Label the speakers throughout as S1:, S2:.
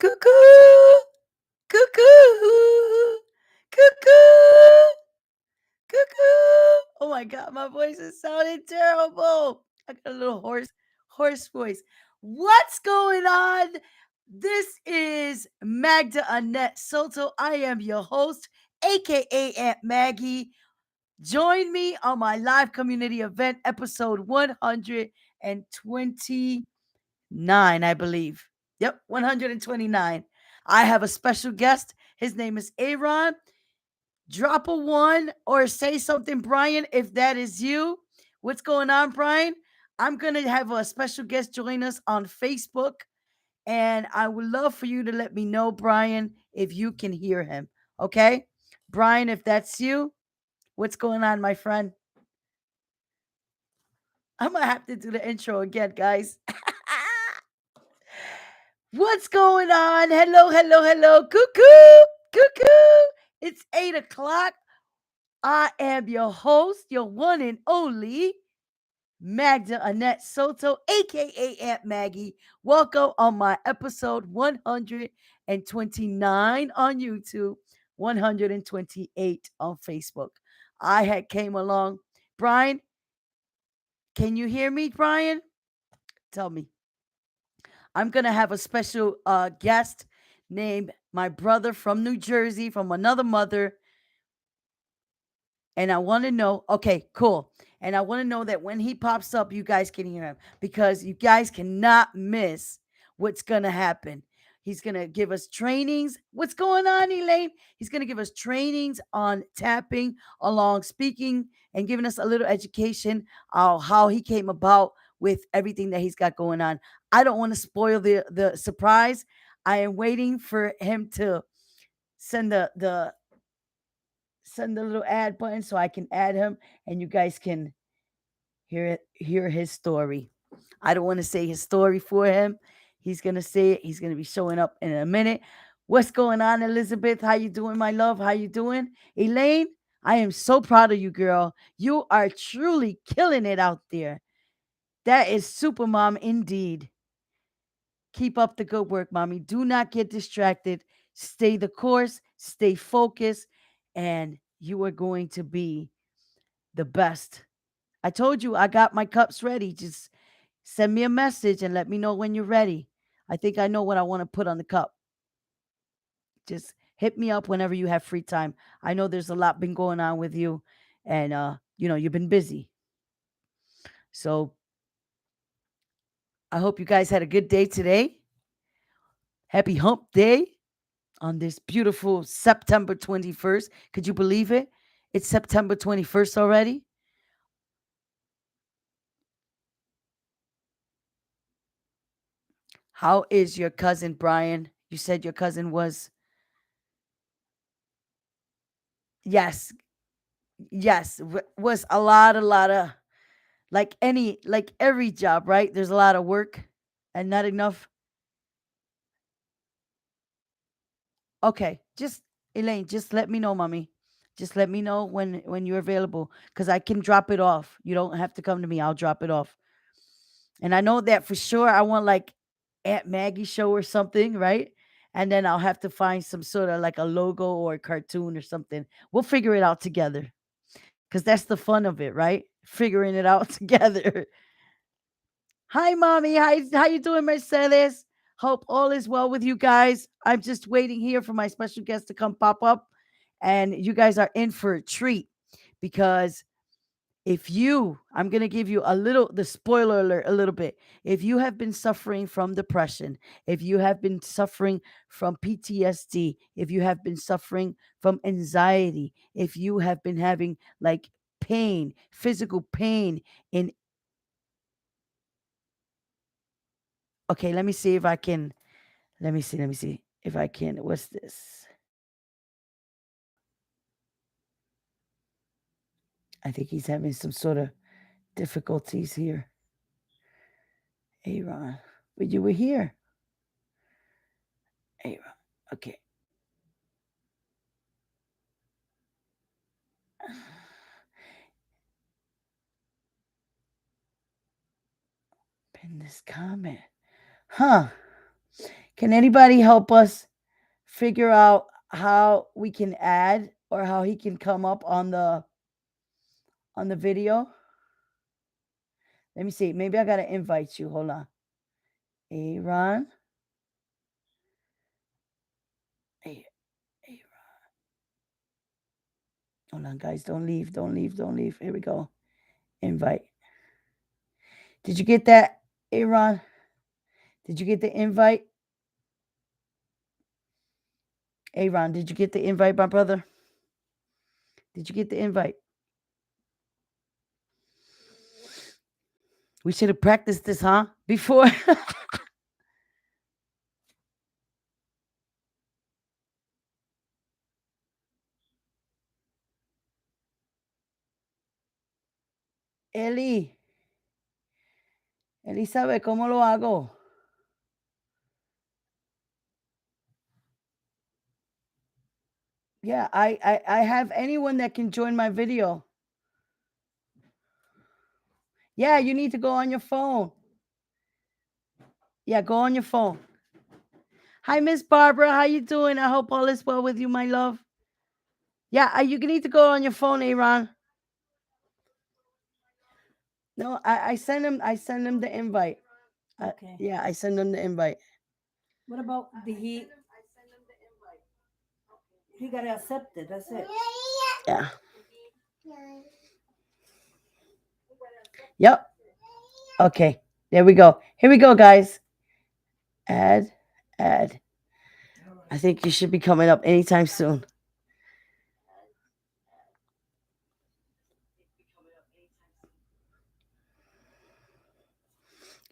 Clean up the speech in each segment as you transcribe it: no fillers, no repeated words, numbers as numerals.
S1: Cuckoo! Cuckoo! Cuckoo! Cuckoo! Oh my god, my voice is sounding terrible. I got a little hoarse voice. What's going on? This is Magda Annette Soto. I am your host, aka Aunt Maggie. Join me on my live community event, episode 129, I believe. Yep, 129. I have a special guest. His name is Aaron. Drop a one or say something, Brian, if that is you. What's going on, Brian? I'm going to have a special guest join us on Facebook, and I would love for you to let me know, Brian, if you can hear him. Okay? Brian, if that's you, what's going on, my friend? I'm going to have to do the intro again, guys. What's going on? Hello, hello, hello. Cuckoo, cuckoo. It's 8 o'clock. I am your host, your one and only Magda Annette Soto, aka Aunt Maggie. Welcome on my episode 129 on YouTube, 128 on Facebook. I had came along. Brian, can you hear me, Brian? Tell me. I'm gonna have a special guest named my brother from New Jersey, from another mother. And I want to know, okay, cool. And I want to know that when he pops up, you guys can hear him because you guys cannot miss what's going to happen. He's going to give us trainings. What's going on, Elaine? He's going to give us trainings on tapping, along speaking, and giving us a little education on how he came about with everything that he's got going on. I don't want to spoil the surprise. I am waiting for him to send the little add button so I can add him and you guys can hear his story. I don't want to say his story for him. He's gonna say it. He's gonna be showing up in a minute. What's going on, Elizabeth? How you doing, my love? How you doing? Elaine, I am so proud of you, girl. You are truly killing it out there. That is super mom indeed. Keep up the good work, mommy. Do not get distracted. Stay the course, stay focused, and you are going to be the best. I told you I got my cups ready. Just send me a message and let me know when you're ready. I think I know what I want to put on the cup. Just hit me up whenever you have free time. I know there's a lot been going on with you and you've been busy. So I hope you guys had a good day today. Happy hump day on this beautiful September 21st. Could you believe it? It's September 21st already. How is your cousin, Brian? You said your cousin was. Yes, yes, was a lot of like every job, right? There's a lot of work and not enough. Okay, just Elaine, just let me know, mommy. Just let me know when you're available because I can drop it off. You don't have to come to me. I'll drop it off. And I know that for sure. I want like Aunt Maggie show or something, right? And then I'll have to find some sort of like a logo or a cartoon or something. We'll figure it out together because that's the fun of it, right? Figuring it out together. Hi, mommy. How you doing, Mercedes? Hope all is well with you guys. I'm just waiting here for my special guest to come pop up, and you guys are in for a treat because I'm going to give you the spoiler alert a little bit. If you have been suffering from depression, if you have been suffering from PTSD, if you have been suffering from anxiety, if you have been having like pain, physical pain in. Okay, let me see if I can. Let me see if I can. What's this? I think he's having some sort of difficulties here. Aaron, but you were here. Aaron, okay. Pin this comment. Huh. Can anybody help us figure out how we can add or how he can come up on the video? Let me see. Maybe I gotta invite you. Hold on. Aaron. A- Aaron. Hold on, guys. Don't leave. Don't leave. Don't leave. Here we go. Invite. Did you get that, Aaron? Did you get the invite? Aaron, did you get the invite, my brother? Did you get the invite? We should have practiced this, huh? Before. Eli. Elizabeth, ¿cómo lo hago? Yeah, I have anyone that can join my video. Yeah, you need to go on your phone. Yeah, go on your phone. Hi, Miss Barbara. How you doing? I hope all is well with you, my love. Yeah, you need to go on your phone, Aaron. No, I send him. I send him the invite.
S2: Okay.
S1: Yeah, I send him the invite.
S2: What about he got to accept it. That's it.
S1: Yeah. Yep. Okay. There we go. Here we go, guys. Add, add. I think you should be coming up anytime soon.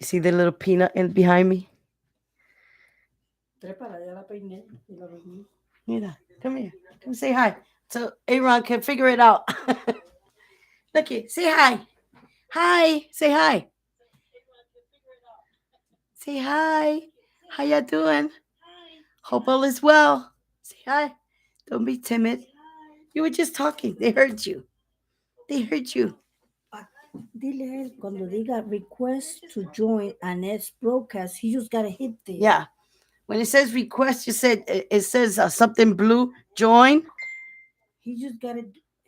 S1: You see the little peanut in behind me?
S2: Trépala, ya la peiné y la dormí.
S1: Mira, come here. Come say hi. So Aaron can figure it out. Look here. Say hi. Hi. Say hi. Say hi. How ya doing? Hope all is well. Say hi. Don't be timid. You were just talking. They heard you. They heard you.
S2: Ah, dile a él cuando diga request to join Annette's broadcast, he just gotta hit there.
S1: Yeah. When it says request, you said it says something blue. Join.
S2: He just gotta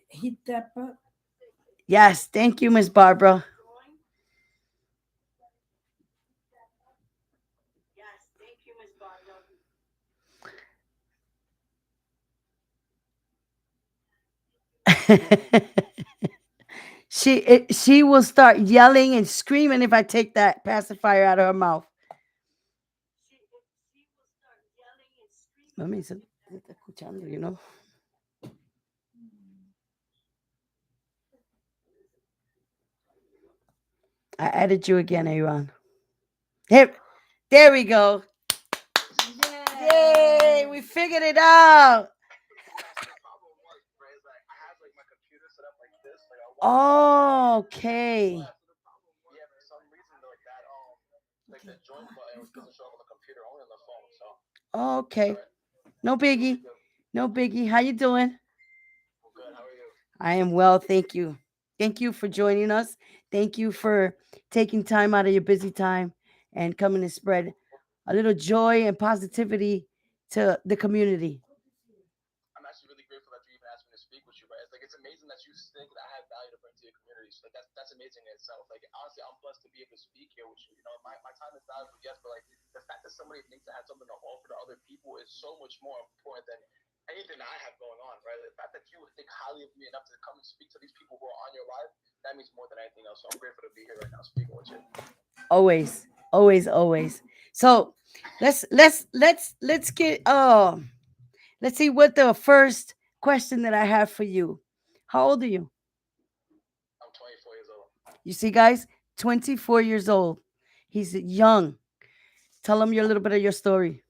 S2: hit that button.
S1: Yes. Thank you, Miss Barbara. She will start yelling and screaming if I take that pacifier out of her mouth. Mami, se está escuchando, you know. I added you again, Aaron. Here, there we go. Yay, we figured it out. Okay. Okay. No biggie. No biggie. How you doing? I am well, thank you. Thank you for joining us. Thank you for taking time out of your busy time and coming to spread a little joy and positivity to the community. Always, always, always. So let's get let's see what the first question that I have for you. How old are you? You see, guys, 24 years old. He's young. Tell him your little bit of your story.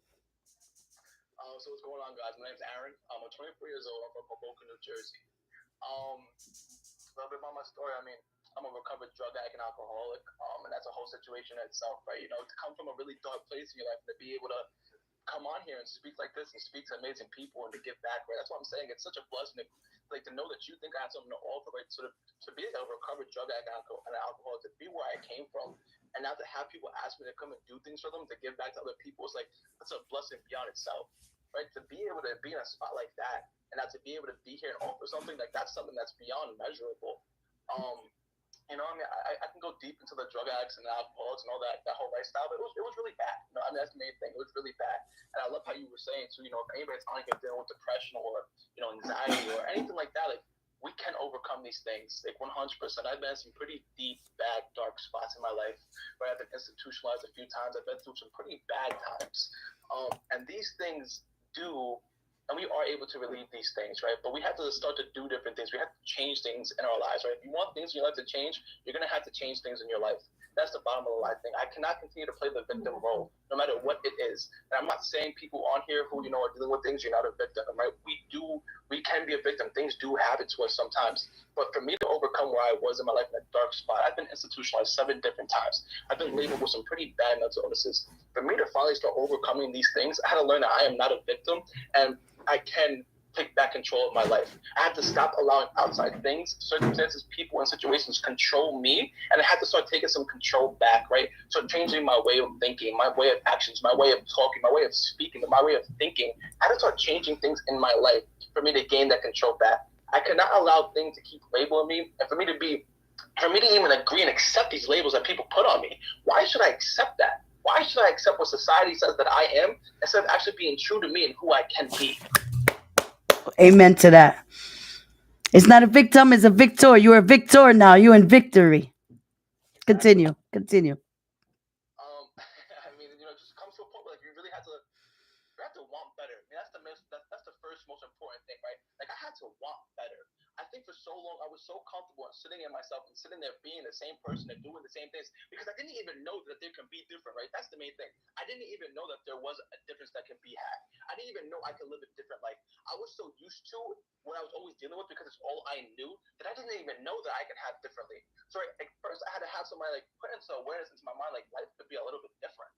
S3: And now to have people ask me to come and do things for them, to give back to other people, it's like, that's a blessing beyond itself, right? To be able to be in a spot like that, and now to be able to be here and offer something, like, that's something that's beyond measurable. Um, I mean, I can go deep into the drug addicts and the alcoholics and all that whole lifestyle, but it was really bad. I mean, that's the main thing. It was really bad. And I love how you were saying, so, if anybody's on here dealing with depression or, anxiety or anything like that, like, we can overcome these things, like, 100%. I've been in some pretty deep, bad, dark spots in my life where I've been institutionalized a few times. I've been through some pretty bad times. And these things do, and we are able to relieve these things, right? But we have to start to do different things. We have to change things in our lives, right? If you want things in your life to change, you're going to have to change things in your life. That's the bottom of the line thing. I cannot continue to play the victim role, no matter what it is. And I'm not saying people on here who, are dealing with things, you're not a victim, right? We can be a victim. Things do happen to us sometimes. But for me to overcome where I was in my life in a dark spot, I've been institutionalized 7 different times. I've been labeled with some pretty bad mental illnesses. For me to finally start overcoming these things, I had to learn that I am not a victim, and I can take back control of my life. I had to stop allowing outside things, circumstances, people, and situations control me, and I had to start taking some control back, right? So changing my way of thinking, my way of actions, my way of talking, my way of speaking, my way of thinking. I had to start changing things in my life for me to gain that control back. I cannot allow things to keep labeling me, and for me to even agree and accept these labels that people put on me. Why should I accept that? Why should I accept what society says that I am instead of actually being true to me and who I can be?
S1: Amen to that. It's not a victim, it's a victor. You're a victor now. You're in victory.
S3: Exactly.
S1: Continue. Continue.
S3: I mean, it just comes to a point where, like, you have to want better. I mean, that's the first most important thing, right? Like, I had to want better. I think for so long I was so comfortable in sitting in myself and sitting there being the same person and doing the same things because I didn't even know that there can be different, right? That's the main thing. I didn't even know that there was a difference that can be had. I didn't even know I could live a different life. I was so used to what I was always dealing with because it's all I knew that I didn't even know that I could have differently. So, right, like, first I had to have somebody, like, put into awareness into my mind, like, life could be a little bit different.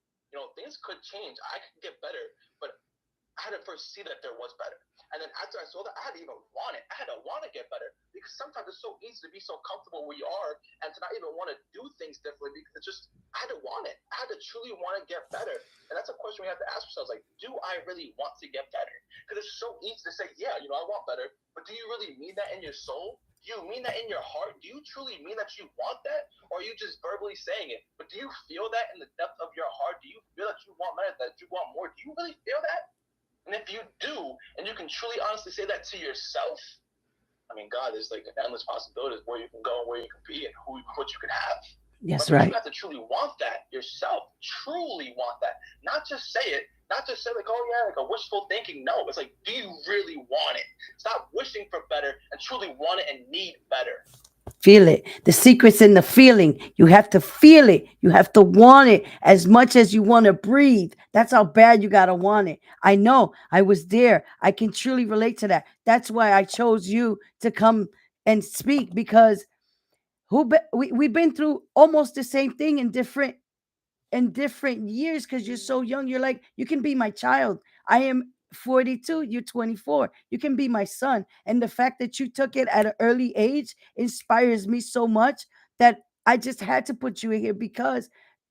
S3: Things could change. I could get better, but I had to first see that there was better. And then after I saw that, I had to even want it. I had to want to get better because sometimes it's so easy to be so comfortable where you are and to not even want to do things differently because I had to want it. I had to truly want to get better. And that's a question we have to ask ourselves, like, do I really want to get better? Because it's so easy to say, yeah, I want better, but do you really mean that in your soul? Do you mean that in your heart? Do you truly mean that you want that? Or are you just verbally saying it? But do you feel that in the depth of your heart? Do you feel that you want better, that you want more? Do you really feel that? And if you do, and you can truly honestly say that to yourself, I mean, God, there's like endless possibilities where you can go and where you can be and what you can have.
S1: Yes,
S3: But you
S1: right.
S3: have to truly want that yourself. Truly want that. Not just say it. Not just say, like, oh yeah, like a wishful thinking. No, it's like, do you really want it? Stop wishing for better and truly want it and need better.
S1: Feel it. The secret's in the feeling. You have to feel it. You have to want it as much as you want to breathe. That's how bad you got to want it. I know. I was there. I can truly relate to that. That's why I chose you to come and speak because we've been through almost the same thing in different years because you're so young. You're like, you can be my child. I am 42, you're 24. You can be my son. And the fact that you took it at an early age inspires me so much that I just had to put you in here because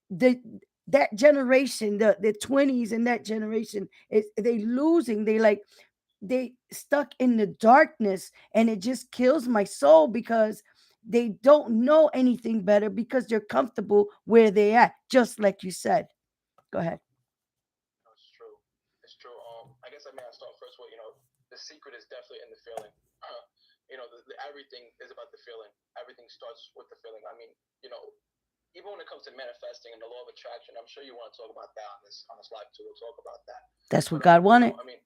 S1: the that generation, the 20s and that generation is they losing. They stuck in the darkness and it just kills my soul because they don't know anything better because they're comfortable where they at, just like you said. Go ahead.
S3: No, it's true. It's true. I guess I may start first with, the secret is definitely in the feeling. Everything is about the feeling. Everything starts with the feeling. I mean, even when it comes to manifesting and the law of attraction, I'm sure you want to talk about that on this live too. We'll talk about that.
S1: That's what
S3: But
S1: God wanted.
S3: I mean,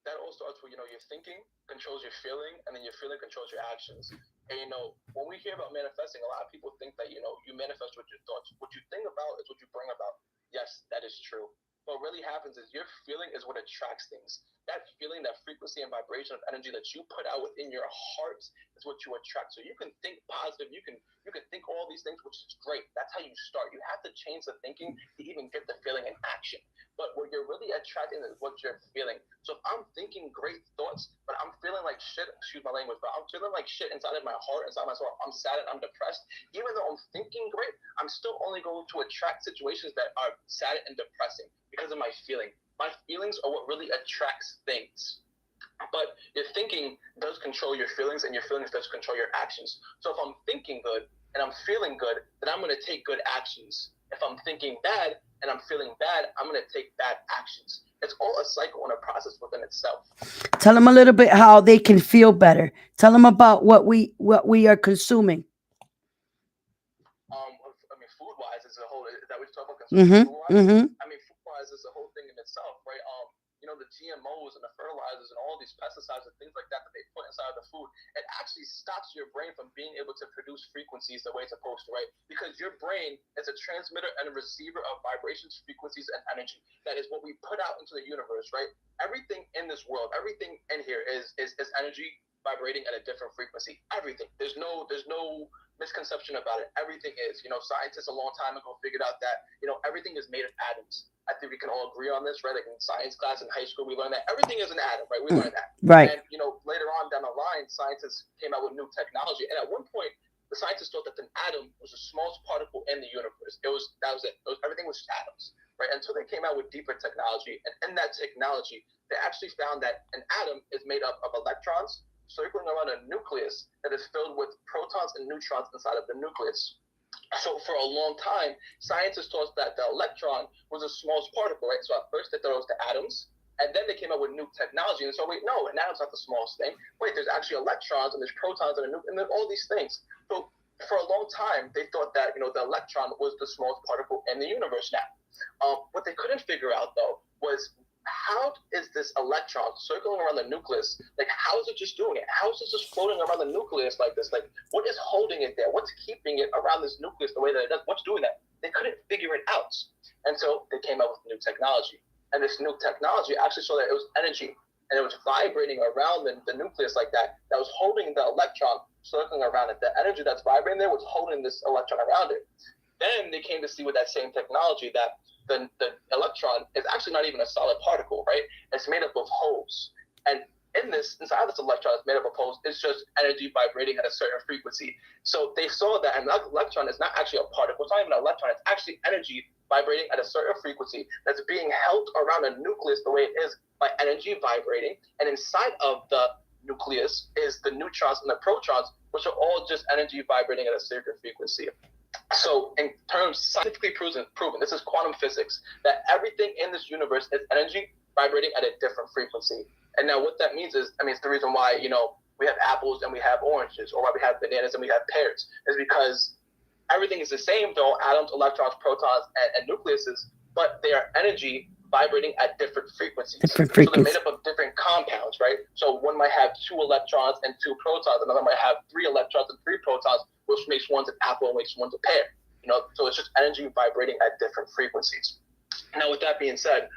S3: that all starts with, your thinking controls your feeling, and then your feeling controls your actions. And when we hear about manifesting, a lot of people think that you manifest with your thoughts. What you think about is what you bring about. Yes, that is true. What really happens is your feeling is what attracts things. that feeling, that frequency and vibration of energy that you put out within your heart is what you attract. So you can think positive, you can think all these things, which is great. That's how you start. You have to change the thinking to even get the feeling in action. But what you're really attracting is what you're feeling. So if I'm thinking great thoughts, but I'm feeling like shit, excuse my language, but I'm feeling like shit inside of my heart, inside my soul, I'm sad and I'm depressed, even though I'm thinking great, I'm still only going to attract situations that are sad and depressing because of my feeling. My feelings are what really attracts things. But your thinking does control your feelings, and your feelings does control your actions. So if I'm thinking good and I'm feeling good, then I'm going to take good actions. If I'm thinking bad and I'm feeling bad, I'm going to take bad actions. It's all a cycle and a process within itself.
S1: Tell them a little bit how they can feel better. Tell them about what we are consuming.
S3: I mean, food wise is a whole. Is that what you're talking about? Consuming
S1: Mm-hmm.
S3: food wise?
S1: Mm-hmm.
S3: I mean, food wise is a whole thing in itself, right? The GMOs and the fertilizers and all these pesticides and things like that they put inside of the food, it actually stops your brain from being able to produce frequencies the way it's supposed to, right? Because your brain is a transmitter and a receiver of vibrations, frequencies, and energy. That is what we put out into the universe, right? Everything in this world, everything in here is energy vibrating at a different frequency. Everything. There's no misconception about it. Everything is. Scientists a long time ago figured out that, everything is made of atoms. I think we can all agree on this, right? Like in science class in high school, we learned that everything is an atom, right? We learned that.
S1: Right.
S3: And, later on down the line, scientists came out with new technology. And at one point, the scientists thought that an atom was the smallest particle in the universe. That was it. Everything was atoms, right? Until they came out with deeper technology. And in that technology, they actually found that an atom is made up of electrons circling around a nucleus that is filled with protons and neutrons inside of the nucleus. So for a long time, scientists thought that the electron was the smallest particle, right? So at first they thought it was the atoms, and then they came up with new technology. And so wait, no, an atom's not the smallest thing. Wait, there's actually electrons and there's protons and there's all these things. So for a long time, they thought that the electron was the smallest particle in the universe. Now, what they couldn't figure out though was, how is this electron circling around the nucleus? Like, how is it just doing it? How is it just floating around the nucleus like this? Like, what is holding it there? What's keeping it around this nucleus the way that it does? What's doing that? They couldn't figure it out. And so they came up with new technology. And this new technology actually saw that it was energy. And it was vibrating around the nucleus like that was holding the electron circling around it. The energy that's vibrating there was holding this electron around it. Then they came to see with that same technology that the electron is actually not even a solid particle, right? It's made up of holes. And inside this electron is made up of holes, it's just energy vibrating at a certain frequency. So they saw that an electron is not actually a particle. It's not even an electron. It's actually energy vibrating at a certain frequency that's being held around a nucleus the way it is by energy vibrating. And inside of the nucleus is the neutrons and the protons, which are all just energy vibrating at a certain frequency. So in terms scientifically proven, this is quantum physics, that everything in this universe is energy vibrating at a different frequency. And now what that means is, it's the reason why, we have apples and we have oranges, or why we have bananas and we have pears, is because everything is the same, though, atoms, electrons, protons, and nucleuses, but they are energy vibrating at different frequencies. So they're made up of different compounds, right? So one might have 2 electrons and 2 protons, another might have 3 electrons and 3 protons, which makes one an apple and makes one a pear. So it's just energy vibrating at different frequencies. Now, with that being said,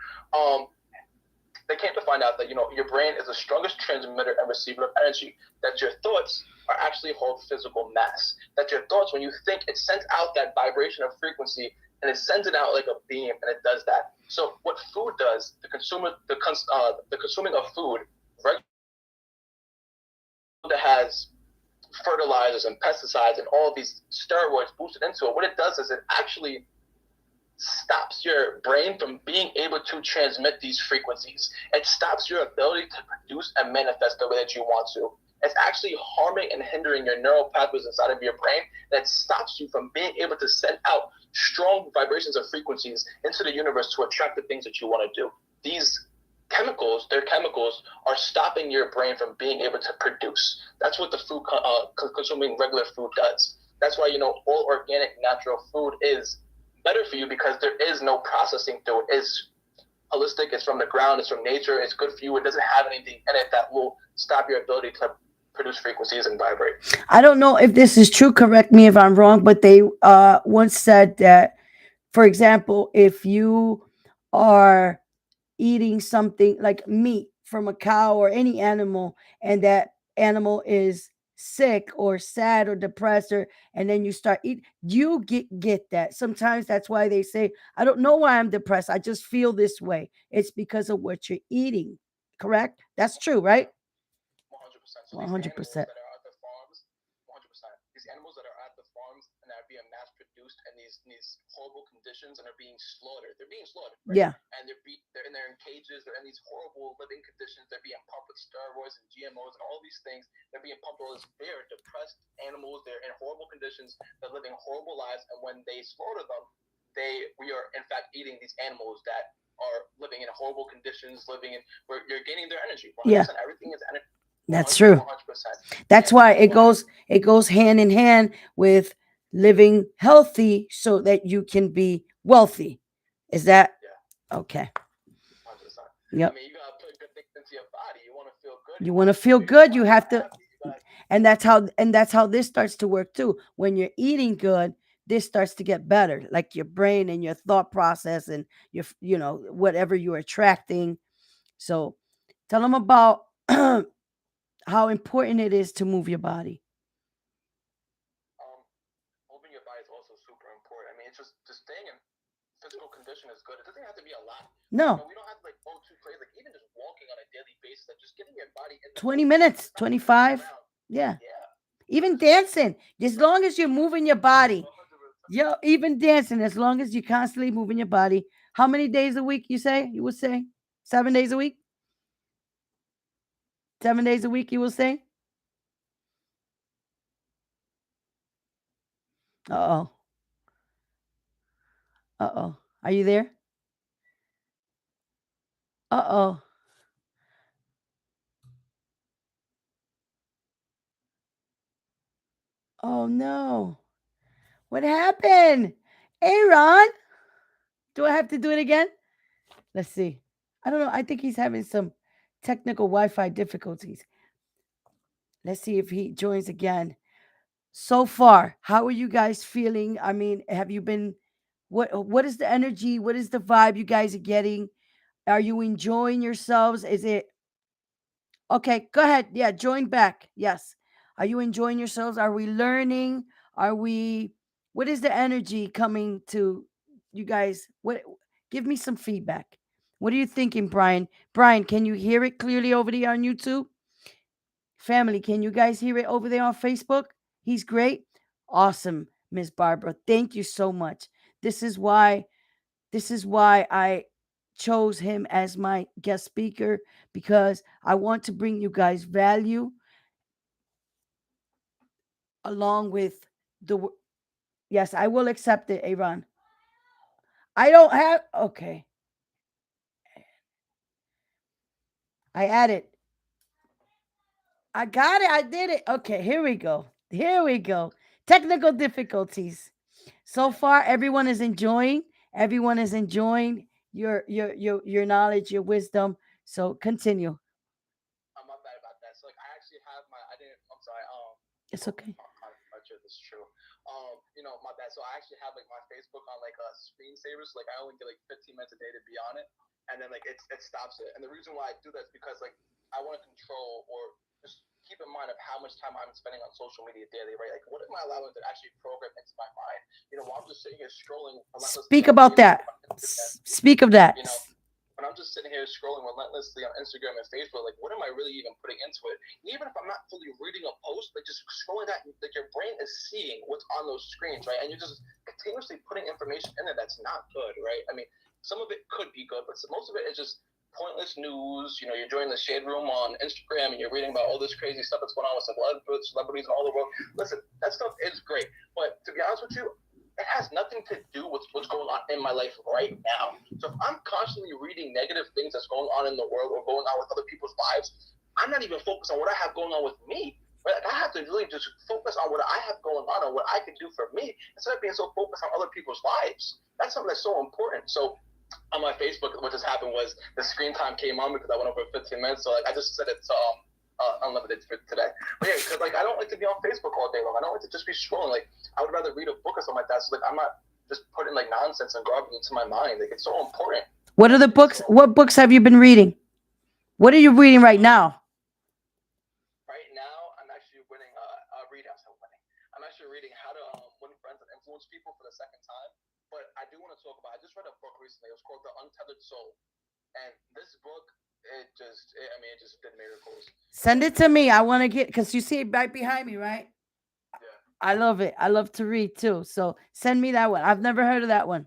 S3: they came to find out that your brain is the strongest transmitter and receiver of energy. That your thoughts are actually hold physical mass. That your thoughts, when you think, it sends out that vibration of frequency, and it sends it out like a beam, and it does that. So what food does, the consuming of food, regular food that has fertilizers and pesticides and all of these steroids boosted into it, what it does is it actually stops your brain from being able to transmit these frequencies. It stops your ability to produce and manifest the way that you want to. It's actually harming and hindering your neural pathways inside of your brain. That stops you from being able to send out strong vibrations of frequencies into the universe to attract the things that you want to do. These chemicals are stopping your brain from being able to produce. That's what the food consuming regular food does. That's why all organic natural food is better for you, because there is no processing to it. It's holistic, it's from the ground, it's from nature, it's good for you. It doesn't have anything in it that will stop your ability to produce frequencies and vibrate.
S1: I don't know if this is true, correct me if I'm wrong, but they once said that, for example, if you are eating something like meat, from a cow or any animal, and that animal is sick or sad or depressed, or and then you start eat, you get that. Sometimes that's why they say, I don't know why I'm depressed, I just feel this way. It's because of what you're eating. Correct? That's true, right?
S3: 100%. So these animals
S1: 100%.
S3: that are at the farms, 100%. These animals that are at the farms and are being mass produced and these horrible conditions and are being slaughtered. They're being slaughtered, right?
S1: Yeah.
S3: And they're in cages. They're in these horrible living conditions. They're being pumped with steroids and GMOs and all these things. They're being pumped with all this. They are depressed animals. They're in horrible conditions. They're living horrible lives. And when they slaughter them, we are in fact eating these animals that are living in horrible conditions, living in where you're gaining their energy. 100%.
S1: Yeah.
S3: Everything is energy.
S1: That's true.
S3: 100%.
S1: That's
S3: And
S1: why it
S3: what
S1: goes hand in hand with living healthy so that you can be wealthy. Is that
S3: yeah,
S1: okay?
S3: 100%.
S1: Yep.
S3: I mean, you gotta put good things into your body. You want to feel good.
S1: You
S3: You
S1: want
S3: want
S1: to
S3: to
S1: feel
S3: feel
S1: good, you have to,
S3: happy. You gotta,
S1: and that's how this starts to work too. When you're eating good, this starts to get better, like your brain and your thought process and your, whatever you're attracting. So tell them about how important it is to move your body.
S3: um, moving your body is also super important. I mean, it's just staying in physical condition is good. It doesn't have to be a lot.
S1: No,
S3: We don't have to like go too crazy. Like even just walking on a daily basis, like just getting your body in the
S1: 20
S3: motion.
S1: minutes,
S3: It's not just sitting
S1: 25.
S3: around.
S1: Yeah.
S3: Yeah,
S1: Even
S3: just
S1: dancing, as long as you're moving your body.
S3: 100%.
S1: Yo, even dancing, as long as you're constantly moving your body. How many days a week you would say? 7 days a week? 7 days a week, you will say? Uh-oh. Uh-oh. Are you there? Uh-oh. Oh no. What happened? Aaron? Do I have to do it again? Let's see. I don't know. I think he's having some technical Wi-Fi difficulties. Let's see if he joins again. So far, how are you guys feeling? I mean, have you been what is the energy? What is the vibe you guys are getting? Are you enjoying yourselves? Is it okay? Go ahead. Yeah, join back. Yes. Are you enjoying yourselves? Are we learning? Are we what is the energy coming to you guys? What give me some feedback. What are you thinking, Brian? Brian, can you hear it clearly over there on YouTube? Family, can you guys hear it over there on Facebook? He's great. Awesome, Miss Barbara. Thank you so much. This is why I chose him as my guest speaker, because I want to bring you guys value along with yes, I will accept it, Aaron. I don't have okay. I added. I got it. I did it. Okay, here we go. Here we go. Technical difficulties. So far, everyone is enjoying. Everyone is enjoying your knowledge, your wisdom. So continue.
S3: I'm not bad about that. So like I actually have my I didn't I'm sorry,
S1: It's
S3: well,
S1: okay.
S3: I'm not sure if this is true. My bad. So I actually have like my Facebook on like a screensavers. Like I only get like 15 minutes a day to be on it. And then like it stops it. And the reason why I do that is because like I want to control or just keep in mind of how much time I'm spending on social media daily, right? Like what am I allowing to actually program into my mind? While I'm just sitting here scrolling relentlessly
S1: Speak
S3: on
S1: about
S3: Facebook,
S1: that.
S3: on Instagram,
S1: Speak of that.
S3: when I'm just sitting here scrolling relentlessly on Instagram and Facebook, like, what am I really even putting into it? Even if I'm not fully reading a post, like, just scrolling that, like, your brain is seeing what's on those screens, right? And you're just continuously putting information in there that's not good, right? I mean, some of it could be good, but most of it is just pointless news. You're joining the shade room on Instagram and you're reading about all this crazy stuff that's going on with celebrities in all the world. Listen, that stuff is great, but to be honest with you, it has nothing to do with what's going on in my life right now. So if I'm constantly reading negative things that's going on in the world or going on with other people's lives, I'm not even focused on what I have going on with me. Right? Like I have to really just focus on what I have going on and what I can do for me instead of being so focused on other people's lives. That's something that's so important. So on my Facebook, what just happened was the screen time came on because I went over 15 minutes. So like I just set it to unlimited for today. But yeah, because like I don't like to be on Facebook all day long. I don't like to just be scrolling. Like I would rather read a book or something like that. So like I'm not just putting like nonsense and garbage into my mind. Like it's so important.
S1: What are the books?
S3: So
S1: What books have you been reading? What are you reading right now?
S3: Right now, I'm actually reading. I'm actually reading How to Win Friends and Influence People for the second time. But I do want to talk about. I just read a book recently. It was called The Untethered Soul, and this book, it just did miracles.
S1: Send
S3: So
S1: it to me. I want to get, because you see it right behind me, right?
S3: yeah,
S1: I love it. I love to read too. So send me that one. I've never heard of that one.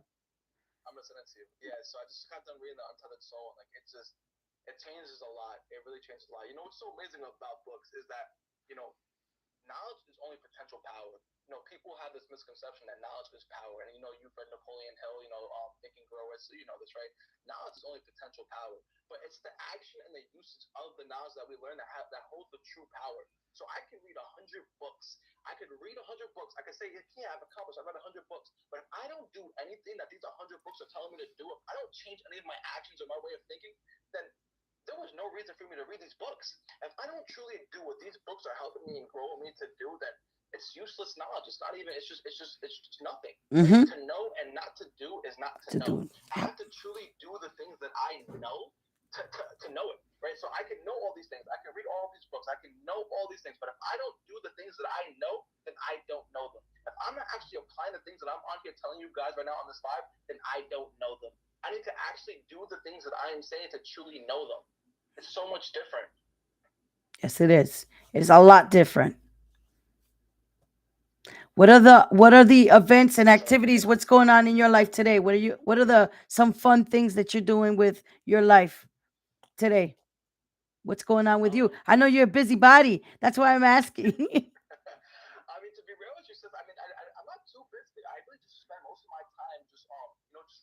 S3: I'm gonna send it to you. Yeah, so I just got done reading The Untethered Soul, and like it changes a lot. It really changes a lot. You know what's so amazing about books is that you know knowledge is only potential power. People have this misconception that knowledge is power, and you've read Napoleon Hill, Think and Grow Rich, so you know this, right? Knowledge is only potential power, but it's the action and the usage of the knowledge that we learn that holds the true power. So I can read 100 books. I could read 100 books. I could say, yeah, I've accomplished. I read 100 books, but if I don't do anything that these 100 books are telling me to do, if I don't change any of my actions or my way of thinking, then there was no reason for me to read these books. If I don't truly do what these books are helping me and growing me to do, then it's useless knowledge. It's not even. It's just nothing. Right?
S1: Mm-hmm.
S3: To know and not to do is not to
S1: To
S3: know.
S1: do it.
S3: I
S1: Yeah.
S3: have to truly do the things that I know to know it. Right. So I can know all these things. I can read all these books. I can know all these things. But if I don't do the things that I know, then I don't know them. If I'm not actually applying the things that I'm on here telling you guys right now on this live, then I don't know them. I need to actually do the things that I am saying to truly know them. It's so much different.
S1: Yes, it is. It's a lot different. What are the events and
S3: So
S1: activities? What's going on in your life today? What are the some fun things that you're doing with your life today? What's going on with you?
S3: um,
S1: I know you're a busybody. That's why I'm asking.
S3: I mean, to be real with you, sis, I'm not too busy. I really just spend most of my time just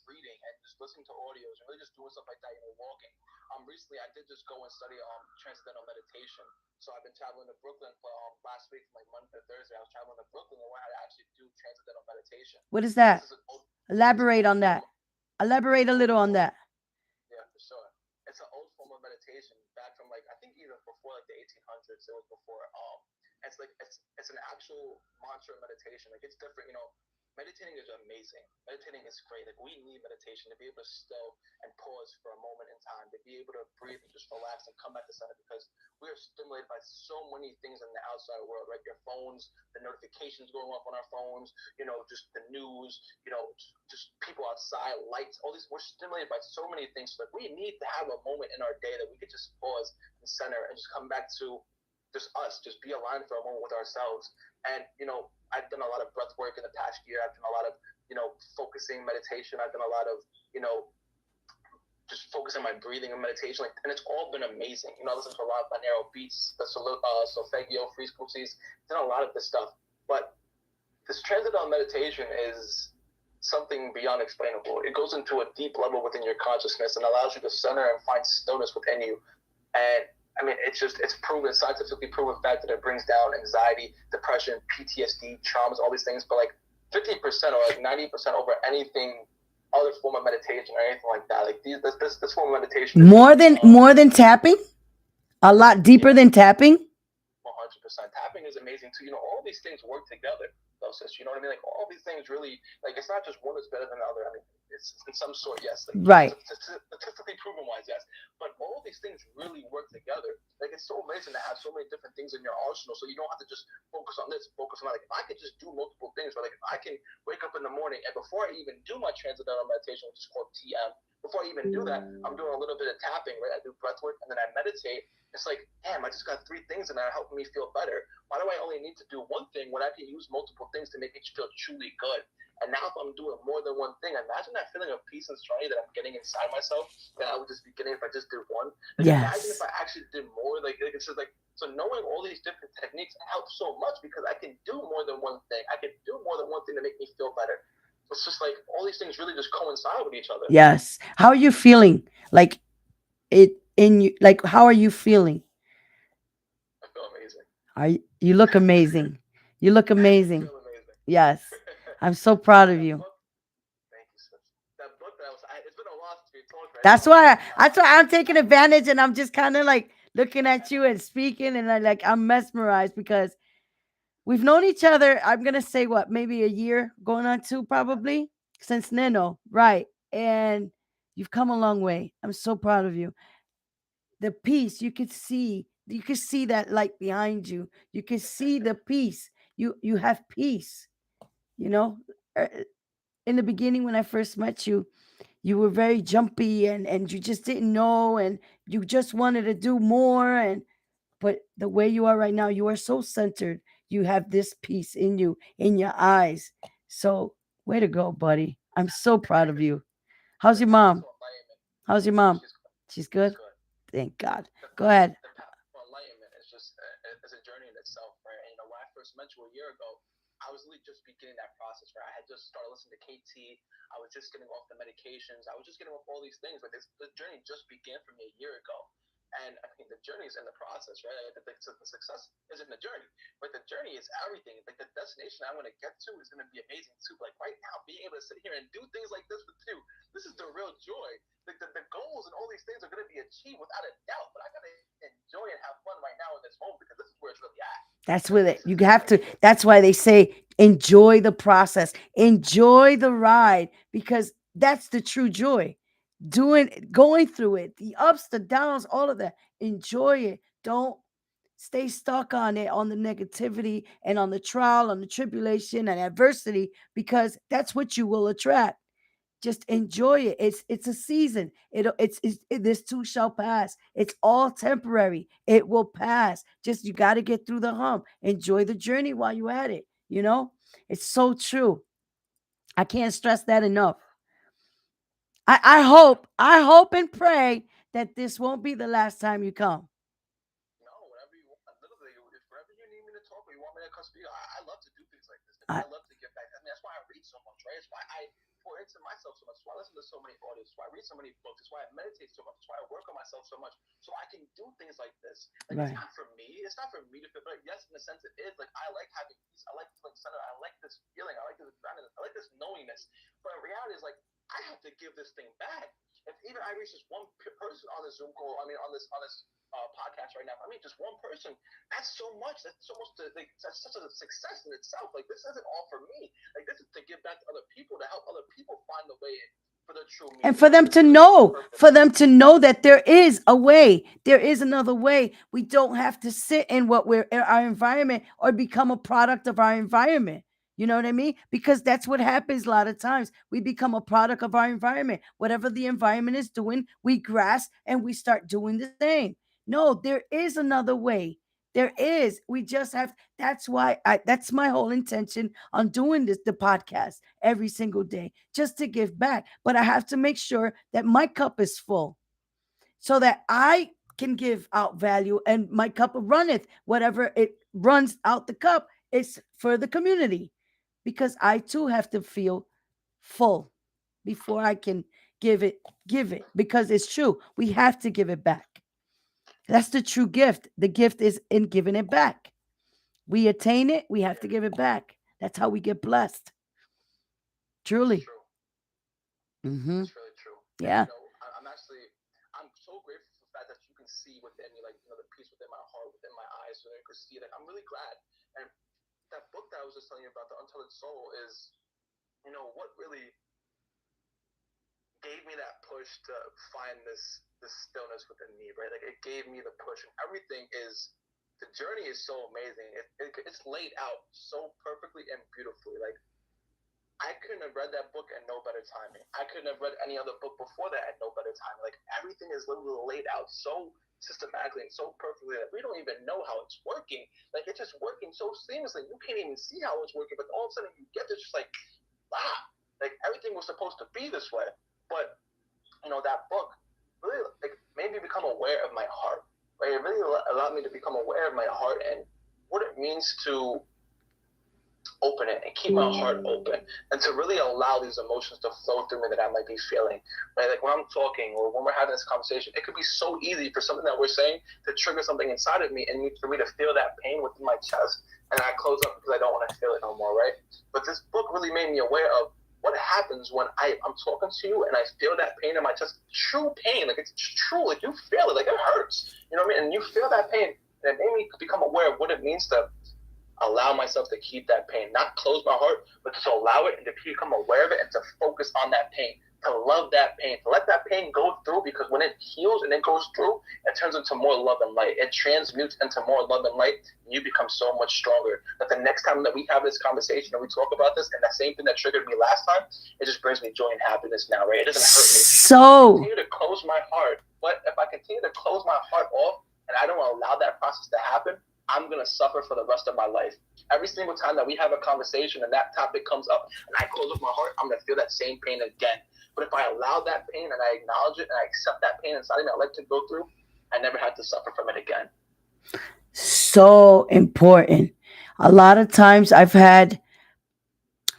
S3: reading and just listening to audios and really just doing stuff like that. Walking. Recently I did just go and study transcendental meditation. So I've been traveling to Brooklyn for last week from like Monday to Thursday. I was traveling to Brooklyn and learned how to actually do transcendental meditation.
S1: What is
S3: And this
S1: that?
S3: is an old, it's an
S1: Elaborate
S3: old
S1: on
S3: form.
S1: that. Elaborate a
S3: Old
S1: little on
S3: form.
S1: that.
S3: Yeah, for sure. It's an old form of meditation back from like I think even before like the 1800s. It was before. It's an actual mantra meditation. Like it's different. Meditating is amazing. Meditating is great. Like we need meditation to be able to still and pause for a moment in time, to be able to breathe and just relax and come back to center because we are stimulated by so many things in the outside world, right? Your phones, the notifications going off on our phones, just the news, just people outside, lights, all these. We're stimulated by so many things. So like we need to have a moment in our day that we could just pause and center and just come back to just us, just be aligned for a moment with ourselves. And I've done a lot of breath work in the past year. I've done a lot of focusing meditation. I've done a lot of just focusing my breathing and meditation, and it's all been amazing. I listen to a lot of binaural beats, the solfeggio frequencies, done a lot of this stuff. But this transcendental meditation is something beyond explainable. It goes into a deep level within your consciousness and allows you to center and find stillness within you. And I mean, it's proven, scientifically proven fact that it brings down anxiety, depression, PTSD, traumas, all these things. But like 50% or like 90% over anything other form of meditation or anything like that. Like this form of meditation is
S1: More than tapping? A lot deeper
S3: yeah,
S1: than tapping?
S3: 100%. Tapping is amazing too. All these things work together. Though, sis, you know what I mean? Like all these things really, like it's not just one is better than the other. I mean, it's in some sort, yes. Like
S1: Right.
S3: statistically proven wise, yes. But all these things really work together. Like it's so amazing to have so many different things in your arsenal. So you don't have to just focus on this, focus on that. Like if I could just do multiple things, or like if I can wake up in the morning and before I even do my transcendental meditation, which is called TM, before I even do that, I'm doing a little bit of tapping, right? I do breath work and then I meditate. It's like, damn, I just got 3 things and they're helping me feel better. Why do I only need to do one thing when I can use multiple things to make me feel truly good? And now if I'm doing more than one thing, imagine that feeling of peace and serenity that I'm getting inside myself that I would just be getting if I just did one. Like imagine if
S1: Yes.
S3: I actually did more. Like it's just like, so knowing all these different techniques helps so much because I can do more than one thing. I can do more than one thing to make me feel better. It's just like all these things really just coincide with each other.
S1: Yes. How are you feeling? Like it in you, like how are you feeling?
S3: I feel amazing.
S1: You look amazing. You look
S3: I
S1: amazing.
S3: feel amazing.
S1: Yes. I'm so proud of
S3: That
S1: you.
S3: book, thank you, sis. That book that it's been a while since we talked, right?
S1: That's
S3: So
S1: why I'm taking advantage and I'm just kind of like looking at you and speaking and I'm mesmerized because we've known each other. I'm gonna say what, maybe a year, going on 2 probably since Nino, right? And you've come a long way. I'm so proud of you. the peace. You could see that light behind you. You could see the peace. You have peace, you know. Uh, In the beginning when I first met you, you were very jumpy and you just didn't know and you just wanted to do more and but the way you are right now, you are so centered. You have this peace in you, in your eyes. So, way to go, buddy. I'm so proud of you. How's
S3: The
S1: your
S3: path
S1: mom?
S3: to enlightenment.
S1: How's your mom?
S3: She's good.
S1: She's
S3: She's
S1: good?
S3: good.
S1: Thank God.
S3: The
S1: Go
S3: path,
S1: ahead.
S3: the path to enlightenment is just is a journey in itself, right? And when I first met you a year ago, I was literally just beginning that process, right? I had just started listening to KT. I was just getting off the medications. I was just getting off all these things, but the journey just began for me a year ago. And I think the journey is in the process, right? Like the success is in the journey, but the journey is everything. Like the destination I'm going to get to is going to be amazing too. Like right now, being able to sit here and do things like this with you, this is the real joy. The goals and all these things are going to be achieved without a doubt, but I got to enjoy and have fun right now in this moment because this is where it's really at.
S1: That's
S3: Like
S1: with it.
S3: this
S1: You
S3: is
S1: have to.
S3: like
S1: That's why they say enjoy the process, enjoy the ride, because that's the true joy. Going through it, the ups, the downs, all of that. Enjoy it. Don't stay stuck on it, on the negativity and on the trial, on the tribulation and adversity, because that's what you will attract. Just enjoy it. It's a season. This too shall pass. It's all temporary. It will pass. Just you got to get through the hump. Enjoy the journey while you at it. You know, it's so true. I can't stress that enough. I hope and pray that this won't be the last time you come.
S3: no, whatever you want. Literally, if wherever you need me to talk or you want me to come speak, I love to do things like this. Like,
S1: I,
S3: I love to give back. I mean, that's why I read so much, right? It's why I pour into myself so much. It's why I listen to so many audios. It's why I read so many books. It's why I meditate so much. It's why I work on myself so much. So I can do things like this. Like, it's
S1: right.
S3: not for me. It's not for me to feel better. Yes, in a sense it is. Like, I like having peace. I like feeling centered. I like this feeling. I like this groundedness. I like this knowingness. But in reality, is like, I have to give this thing back. If even I reach just one person on the Zoom call, I mean, on this podcast right now. I mean, just one person. That's so much. That's almost like that's such a success in itself. Like this isn't all for me. Like this is to give back to other people, to help other people find the way for their true
S1: And
S3: meaning,
S1: for
S3: purpose.
S1: them to know that there is a way, there is another way. We don't have to sit in what we're in our environment or become a product of our environment. You know what I mean? Because that's what happens a lot of times. We become a product of our environment. Whatever the environment is doing, we grasp and we start doing the same. No, there is another way. There is. We just have. That's why. That's my whole intention on doing the podcast every single day, just to give back. But I have to make sure that my cup is full, so that I can give out value, and my cup runneth. Whatever it runs out the cup is for the community, because I too have to feel full before I can give it, because it's true. We have to give it back. That's the true gift. The gift is in giving it back. We attain it, we have to give it back. That's how we get blessed.
S3: It's
S1: Truly.
S3: true.
S1: Mm-hmm.
S3: It's really true. And
S1: Yeah.
S3: I'm actually, I'm so grateful for the fact that you can see within me, like the peace within my heart, within my eyes, so that you can see. Like I'm really glad. And that book that I was just telling you about, the Untold Soul, is what really gave me that push to find this stillness within me, right? Like it gave me the push, and everything is the journey is so amazing. It's laid out so perfectly and beautifully. Like I couldn't have read that book at no better timing. I couldn't have read any other book before that at no better time. Like everything is literally laid out so systematically and so perfectly that we don't even know how it's working. Like it's just working so seamlessly. You can't even see how it's working, but all of a sudden you get this just like, wow, like everything was supposed to be this way. But that book really like made me become aware of my heart. Right? It really allowed me to become aware of my heart and what it means to open it and keep my heart open and to really allow these emotions to flow through me that I might be feeling. Right? Like when I'm talking or when we're having this conversation, it could be so easy for something that we're saying to trigger something inside of me and for me to feel that pain within my chest, and I close up because I don't want to feel it no more, right? But this book really made me aware of what happens when I'm talking to you and I feel that pain in my chest, true pain, like it's true, like you feel it, like it hurts, you know what I mean? And you feel that pain, and it made me become aware of what it means to allow myself to keep that pain, not close my heart, but to allow it and to become aware of it and to focus on that pain. to love that pain, to let that pain go through, because when it heals and it goes through, it turns into more love and light. It transmutes into more love and light, and you become so much stronger. That the next time that we have this conversation and we talk about this, and that same thing that triggered me last time, it just brings me joy and happiness now, right? It doesn't hurt me.
S1: So
S3: Continue to close my heart. But if I continue to close my heart off and I don't allow that process to happen, I'm gonna suffer for the rest of my life. Every single time that we have a conversation and that topic comes up and I close up my heart, I'm gonna feel that same pain again. But if I allow that pain and I acknowledge it and I accept that pain inside of me, I let it go through, I never had to suffer from it again.
S1: so important. A lot of times I've had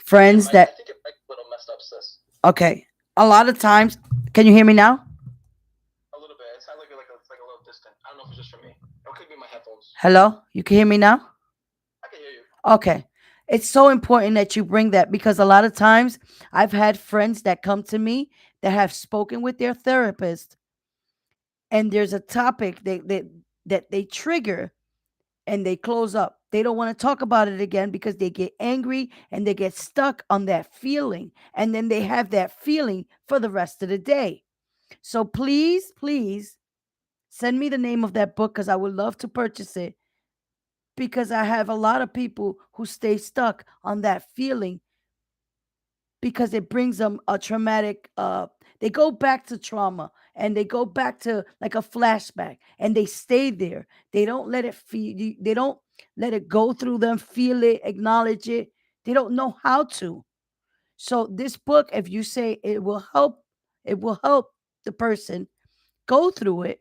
S1: friends
S3: I
S1: that
S3: think it might be a little messed up, sis.
S1: okay. A lot of times, can you hear me now?
S3: A little bit. It sounds like it's like a little distant. I don't know if it's just for me. It could be my headphones.
S1: Hello? You can hear me now?
S3: I can hear you.
S1: Okay. It's so important that you bring that because a lot of times I've had friends that come to me that have spoken with their therapist and there's a topic that they trigger and they close up. They don't want to talk about it again because they get angry and they get stuck on that feeling. And then they have that feeling for the rest of the day. So please, please send me the name of that book because I would love to purchase it because I have a lot of people who stay stuck on that feeling because it brings them a traumatic they go back to trauma and they go back to like a flashback and they stay there. They don't let it feel, they don't let it go through them, feel it, acknowledge it. They don't know how to. So this book, if you say it will help the person go through it,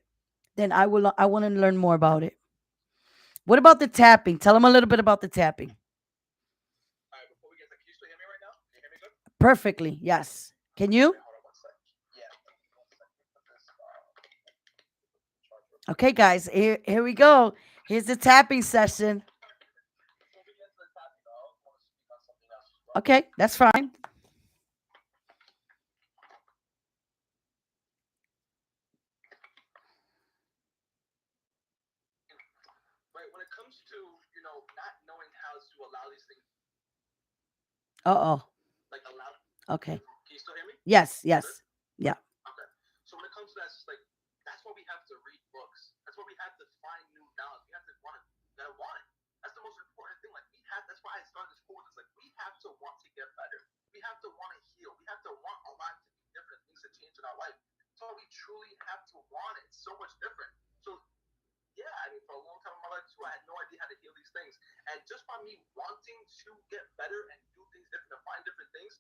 S1: then I want to learn more about it. What about the tapping? Tell them a little bit about the tapping.
S3: All right, before we get can you still hear me right now? Can you hear me good?
S1: Perfectly. Yes. Can you?
S3: Okay, hold on one sec. Yeah. One sec. Put this charger.
S1: Okay, guys, here we go. Here's the tapping session.
S3: Before we get into the topic, though, I also want to speak on something else as well.
S1: Okay, that's fine.
S3: Right, when it comes to not knowing how to allow these things,
S1: Uh
S3: like allow.
S1: oh. Okay.
S3: Can you still hear me?
S1: Yes,
S3: You good?
S1: yes. Yeah.
S3: Okay. So when it comes to that, it's just like that's why we have to read books. That's why we have to find new knowledge. We have to want it. That's the most important thing. Like we have. That's why I started this quote. It's like we have to want to get better. We have to want to heal. We have to want our lives to be different, things to change in our life. That's why we truly have to want it. It's so much different. So yeah, I mean, for a long time in my life too, I had no idea how to heal these things. And just by me wanting to get better and do things different and find different things,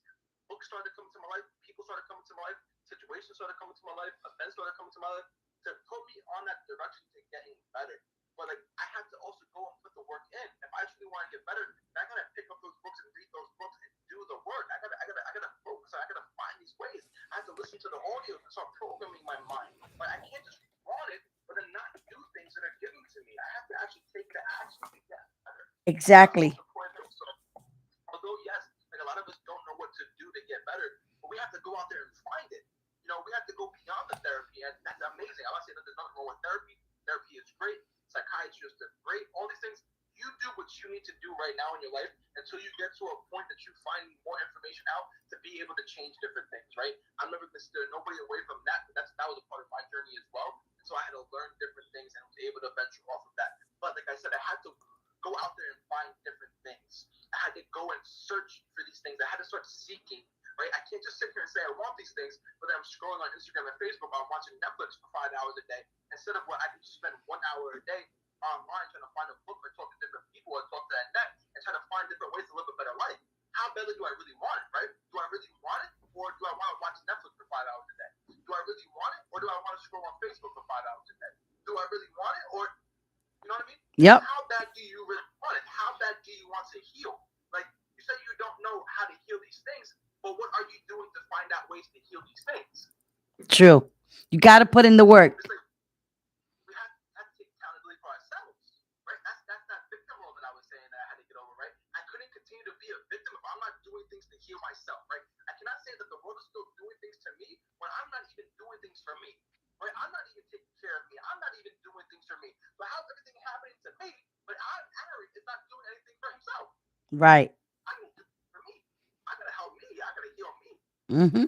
S3: books started to come to my life, people started coming to my life, situations started coming to my life, events started coming to my life to put me on that direction to getting better. But like I had to also go and put the work in. If I truly want to get better, then I gotta pick up those books and read those books and do the work. I gotta focus. I gotta find these ways. I have to listen to the audio and start programming my mind. But I can't just want it, but then not do things that are given to me. I have to actually take the action to get better. That's the most
S1: Exactly.
S3: important thing. So although yes, like a lot of us don't know what to do to get better, but we have to go out there and find it. We have to go beyond the therapy, and that's amazing. I'm not saying that there's nothing wrong with therapy. Therapy is great. Psychiatrists are great. All these things. You do what you need to do right now in your life until you get to a point that you find more information out to be able to change different things, right? I'm never going to steer nobody away from that, but that was a part of my journey as well. And so I had to learn different things and was able to venture off of that. But like I said, I had to go out there and find different things. I had to go and search for these things. I had to start seeking, right? I can't just sit here and say I want these things, but then I'm scrolling on Instagram and Facebook, I'm watching Netflix for 5 hours a day instead of what I can just spend 1 hour a day online trying to find a book or talk to different people or talk to that net and try to find different ways to live a better life. How badly do I really want it, right? Do I really want it, or do I want to watch Netflix for 5 hours a day? Do I really want it, or do I want to scroll on Facebook for 5 hours a day? Do I really want it, or you know what I mean?
S1: Yep.
S3: How bad do you really want it? How bad do you want to heal? Like you said, you don't know how to heal these things, but what are you doing to find out ways to heal these things?
S1: True. You got to put in the work.
S3: It's like we have to take accountability for ourselves, right? That's that victim role that I was saying that I had to get over, right? I couldn't continue to be a victim if I'm not doing things to heal myself, right? I cannot say that the world is still doing things to me when I'm not even doing things for me, right? I'm not even taking care of me. I'm not even doing things for me. So how's everything happening to me, but Aaron is not doing anything for himself?
S1: Right.
S3: I need to do it for me. I gotta help me. I gotta heal me.
S1: Mhm.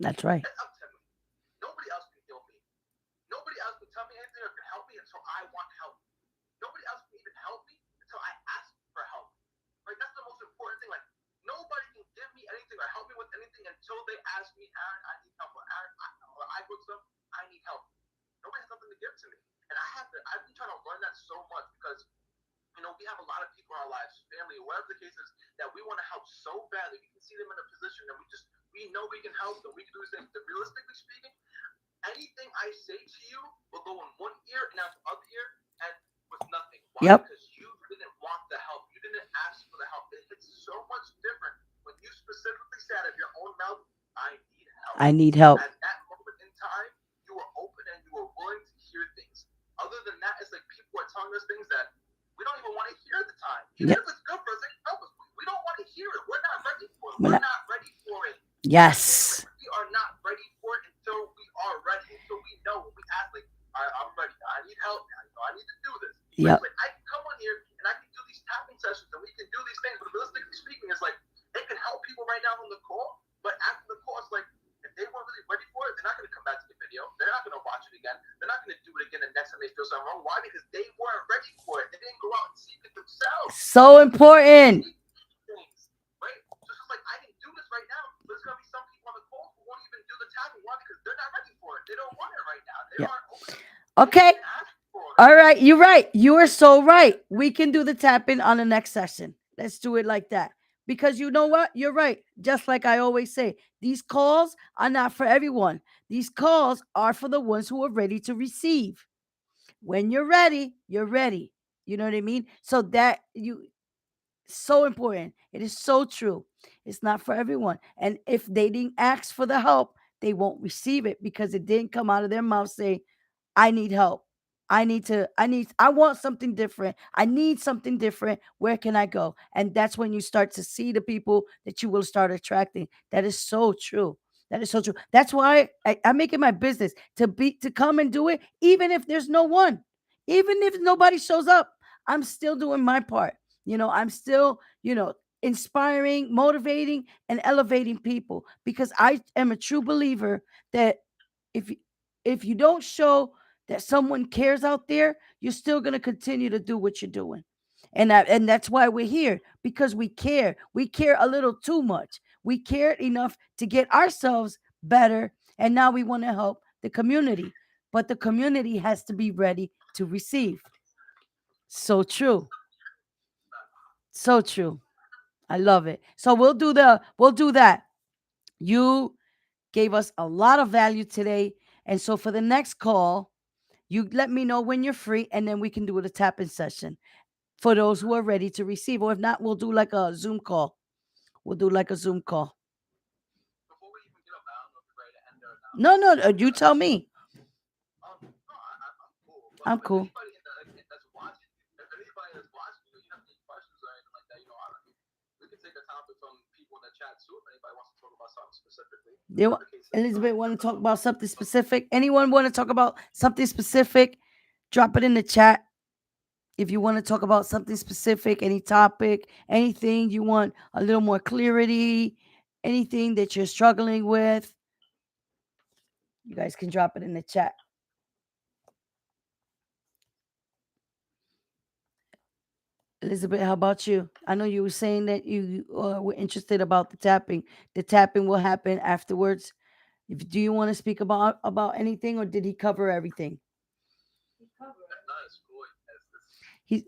S1: That's right.
S3: That's up to me. Nobody else can heal me. Nobody else can tell me anything or can help me until I want help. Nobody else can even help me until I ask for help. Like that's the most important thing. Like nobody can give me anything or help me with anything until they ask me, Aaron, I need help, or I book some, I need help. Nobody has something to give to me, and I've been trying to learn that so much because we have a lot of people in our lives, family, whatever the case is, that we want to help so badly. We can see them in a position and we know we can help them. We can do these things. But realistically speaking, anything I say to you will go in one ear and out the other ear and with nothing. Why?
S1: Yep.
S3: Because you didn't want the help. You didn't ask for the help. It's so much different when you specifically said out of your own mouth, I need help.
S1: I need help.
S3: At that moment in time, you were open and you were willing to hear things. Other than that, it's like people are telling us things that we don't even want to hear at the time. Even
S1: Yep.
S3: if it's good for us, they help us. We don't want to hear it. We're not ready for it.
S1: We're
S3: We're
S1: not-
S3: not ready for it.
S1: Yes.
S3: We are not ready for it until we are ready. Until we know when we ask, like, all right, I'm ready. I need help. I need to do this.
S1: Yep.
S3: Like, I can come on here and I can do these tapping sessions and we can do these things. But realistically speaking, it's like it can help people right now on the call. But after the call, it's like if they weren't really ready for it, they're not going to come back to the video. They're not going to watch it again. They're not going to do it again the next time they feel something wrong. Why? Because they weren't ready for it. They didn't go out and seek it themselves.
S1: So important.
S3: Things, right? Just like I can do this right now, but there's gonna be some people on the call who won't even do the tapping. Why? Because they're not ready for it. They don't want it right now. They
S1: Yeah.
S3: aren't open.
S1: Okay.
S3: They ask for it.
S1: All right. You're right. You are so right. We can do the tapping on the next session. Let's do it like that. Because you know what? You're right. Just like I always say, these calls are not for everyone. These calls are for the ones who are ready to receive. When you're ready, you're ready. You know what I mean? So that you so important. It is so true. It's not for everyone. And if they didn't ask for the help, they won't receive it because it didn't come out of their mouth saying, I need help. I want something different. I need something different. Where can I go? And that's when you start to see the people that you will start attracting. That is so true. That is so true. That's why I make it my business to come and do it, even if there's no one, even if nobody shows up. I'm still doing my part. I'm still, inspiring, motivating, and elevating people because I am a true believer that if you- if you don't show that someone cares out there, you're still going to continue to do what you're doing. And that's why we're here because we care. We care a little too much. We care enough to get ourselves better and now we want to help the community. But the community has to be ready to receive. So true. So true. I love it. So we'll do that. You gave us a lot of value today. And so for the next call, you let me know when you're free and then we can do a tapping session for those who are ready to receive. Or if not, we'll do like a Zoom call. We'll do like a Zoom call.
S3: Before we even get up, I don't know if you're ready to end there or not.
S1: No, no, you tell me.
S3: No, I'm cool. But
S1: I'm
S3: if
S1: cool.
S3: anybody that's watching, if anybody that's watching, you have any questions or anything like that, we can take a topic from people in the chat too. If anybody wants to talk about something specifically,
S1: They wa- Elizabeth want to talk about something specific. Anyone want to talk about something specific? Drop it in the chat. If you want to talk about something specific, any topic, anything you want a little more clarity, anything that you're struggling with, you guys can drop it in the chat. Elizabeth, how about you? I know you were saying that you were interested about the tapping. The tapping will happen afterwards. Do you want to speak about anything, or did he cover everything?
S3: That's cool.
S1: He,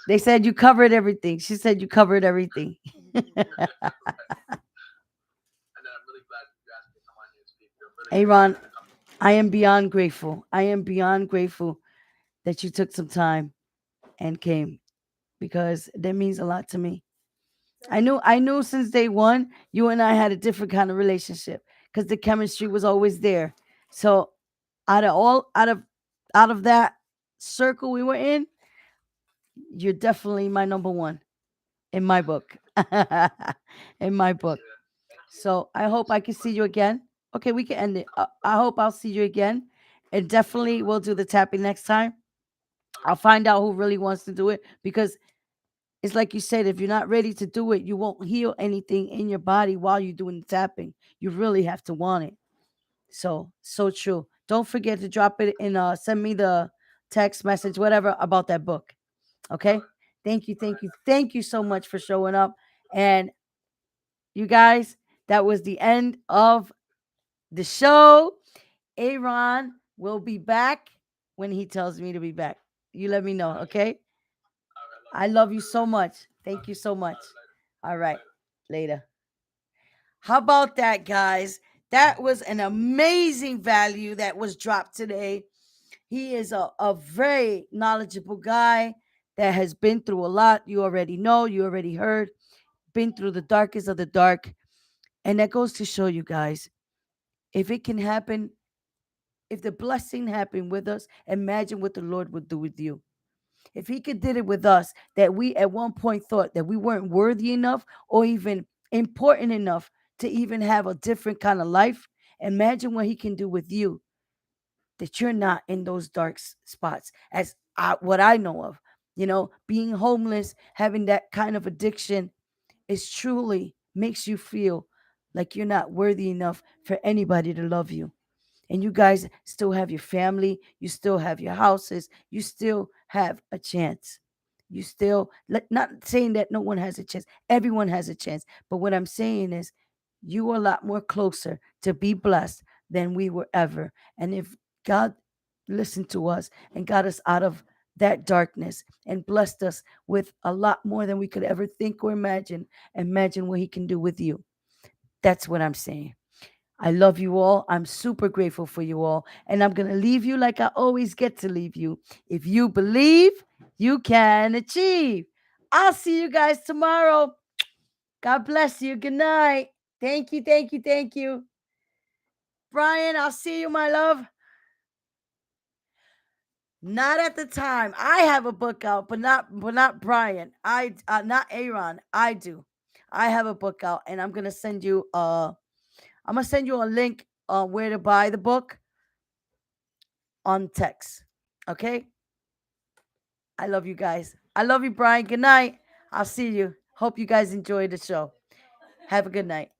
S1: they said you covered everything. She said you covered everything.
S3: And then I'm really glad you asked me to come on here and speak.
S1: Aaron, I am beyond grateful. I am beyond grateful that you took some time and came because that means a lot to me. I knew since day one you and I had a different kind of relationship because the chemistry was always there. So out of that circle we were in, you're definitely my number one in my book. In my book. So I hope I can see you again. Okay, we can end it. I hope I'll see you again. And definitely we'll do the tapping next time. I'll find out who really wants to do it because it's like you said, if you're not ready to do it, you won't heal anything in your body while you're doing the tapping. You really have to want it. So true. Don't forget to drop it in send me the text message, whatever, about that book. Okay? Thank you so much for showing up. And you guys, that was the end of the show. Aaron will be back when he tells me to be back. You let me know, okay? I love you so much. Thank you so much. All right. Later. How about that, guys? That was an amazing value that was dropped today. He is a very knowledgeable guy that has been through a lot. You already know, you already heard, been through the darkest of the dark. And that goes to show you guys, if it can happen, if the blessing happened with us, imagine what the Lord would do with you. If he could did it with us, that we at one point thought that we weren't worthy enough or even important enough to even have a different kind of life, imagine what he can do with you, that you're not in those dark spots as what I know of. Being homeless, having that kind of addiction is truly makes you feel like you're not worthy enough for anybody to love you. And you guys still have your family, you still have your houses, you still have a chance. You still, not saying that no one has a chance, everyone has a chance. But what I'm saying is, you are a lot more closer to be blessed than we were ever. And if God listened to us and got us out of that darkness and blessed us with a lot more than we could ever think or imagine what He can do with you. That's what I'm saying. I love you all. I'm super grateful for you all. And I'm going to leave you like I always get to leave you. If you believe, you can achieve. I'll see you guys tomorrow. God bless you. Good night. Thank you. Thank you. Thank you. Brian, I'll see you, my love. Not at the time. I have a book out, but not Brian. I not Aaron. I do. I have a book out, and I'm gonna send you a link on where to buy the book on text. Okay? I love you guys. I love you, Brian. Good night. I'll see you. Hope you guys enjoyed the show. Have a good night.